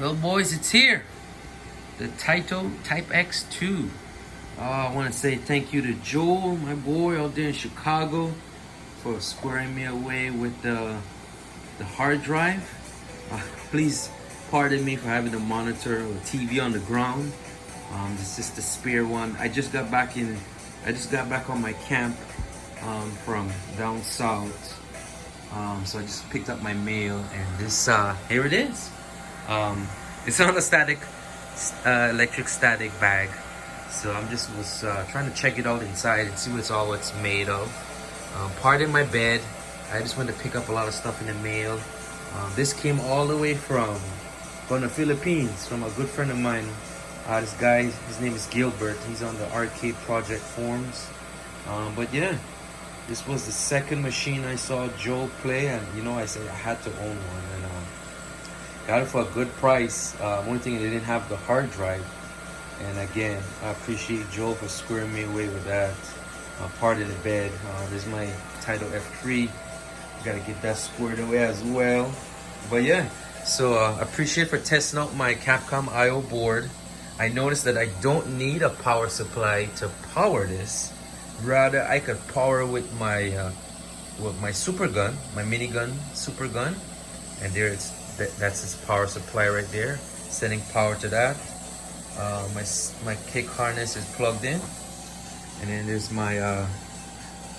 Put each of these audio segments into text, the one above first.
Well, boys, it's here. The Taito Type X2. I want to say thank you to Joel, my boy out there in Chicago, for squaring me away with the hard drive. Please pardon me for having the monitor or TV on the ground. This is the spare one. I just got back on my camp from down south. So I just picked up my mail, and this here it is. It's on a static, electric static bag. So I'm just was trying to check it out inside and see what it's made of. Pardon my bed. I just went to pick up a lot of stuff in the mail. This came all the way from the Philippines, from a good friend of mine. This guy, his name is Gilbert. He's on the Arcade Project forums. But yeah, this was the second machine I saw Joe play, and I said I had to own one, and got it for a good price. Only thing, they didn't have the hard drive, and again, I appreciate Joe for squaring me away with that. Part of the bed. There's my Taito F3. Gotta get that squared away as well. But yeah, so appreciate for testing out my Capcom IO board. I noticed that I don't need a power supply to power this. Rather, I could power with my super gun, my minigun super gun, and that's its power supply right there, sending power to that. My kick harness is plugged in, and then there's my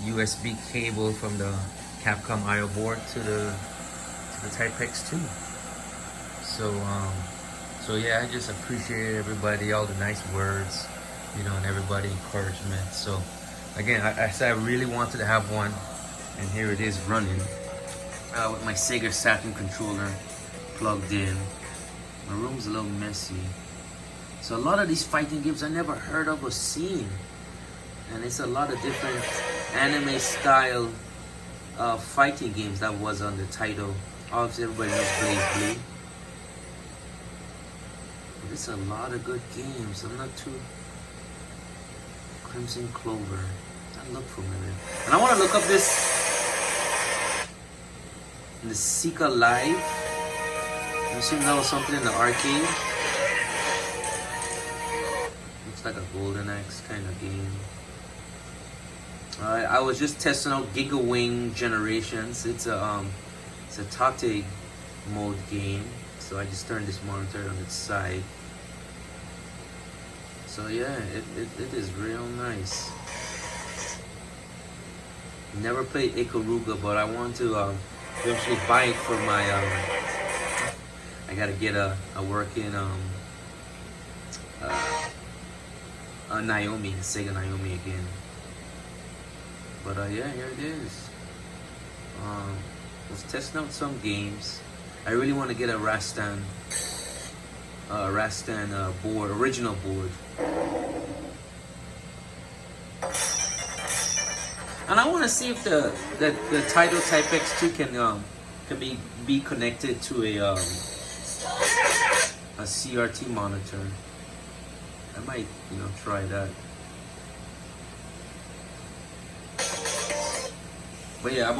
USB cable from the Capcom IO board to the Type X2. So yeah, I just appreciate everybody, all the nice words, and everybody encouragement. So again, I said I really wanted to have one, and here it is running with my Sega Saturn controller plugged in. My room's a little messy, so a lot of these fighting games I never heard of or seen, and it's a lot of different anime style fighting games that was on the Taito. Obviously, everybody knows Blaze Blue. But it's a lot of good games. I'm not too... Crimson Clover. That look familiar. And I want to look up this... The Sika Live. I'm assuming that was something in the arcade. Looks like a Golden Axe kind of game. Alright, I was just testing out Giga Wing Generations. It's a Tate mode game. So I just turned this monitor on its side. So yeah, it is real nice. Never played Ikaruga, but I want to eventually buy it for my I gotta get a working Naomi, Sega Naomi again. But yeah, here it is. Was testing out some games. I really want to get a Rastan board, original board. And I want to see if the Taito Type X2 can be connected to a CRT monitor. I might try that. But yeah, I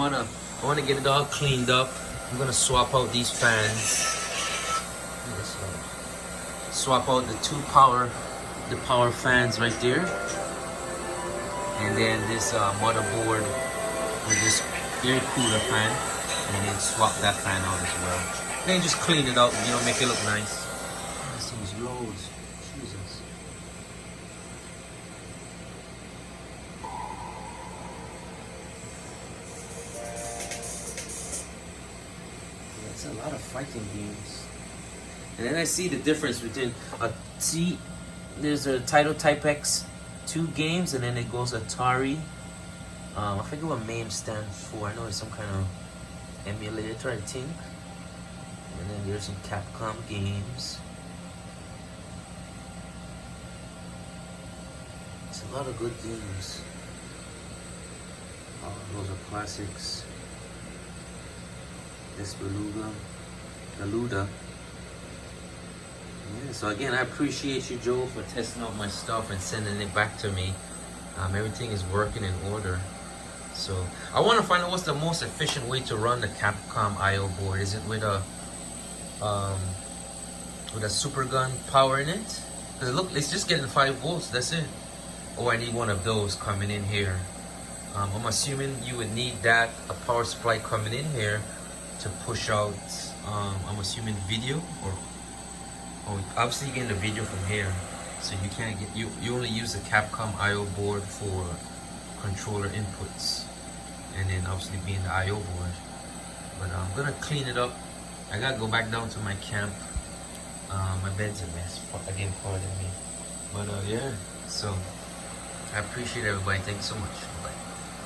wanna get it all cleaned up. I'm gonna swap out these fans. Swap out the power fans right there, and then this motherboard with this air cooler fan, and then swap that fan out as well. Then just clean it out, make it look nice. This thing's loads. Jesus. It's a lot of fighting games. And then I see the difference between there's a Taito Type X2 games, and then it goes Atari. I forget what MAME stands for. I know it's some kind of emulator, I think. And then there's some Capcom games. It's a lot of good games. Oh, those are classics. Galuda. Yeah, so again, I appreciate you, Joe, for testing out my stuff and sending it back to me. Everything is working in order. So I want to find out what's the most efficient way to run the Capcom IO board. Is it with a with a super gun power in it. Cause look, it's just getting 5 volts. That's it. Oh, I need one of those coming in here. I'm assuming you would need that, a power supply coming in here to push out, I'm assuming video, or obviously you're getting the video from here, so you can't get, you only use the Capcom IO board for controller inputs, and then obviously being the IO board. But I'm gonna clean it up. I gotta go back down to my camp. My bed's a mess, again, pardon me. But yeah, so I appreciate everybody. Thank you so much. Bye.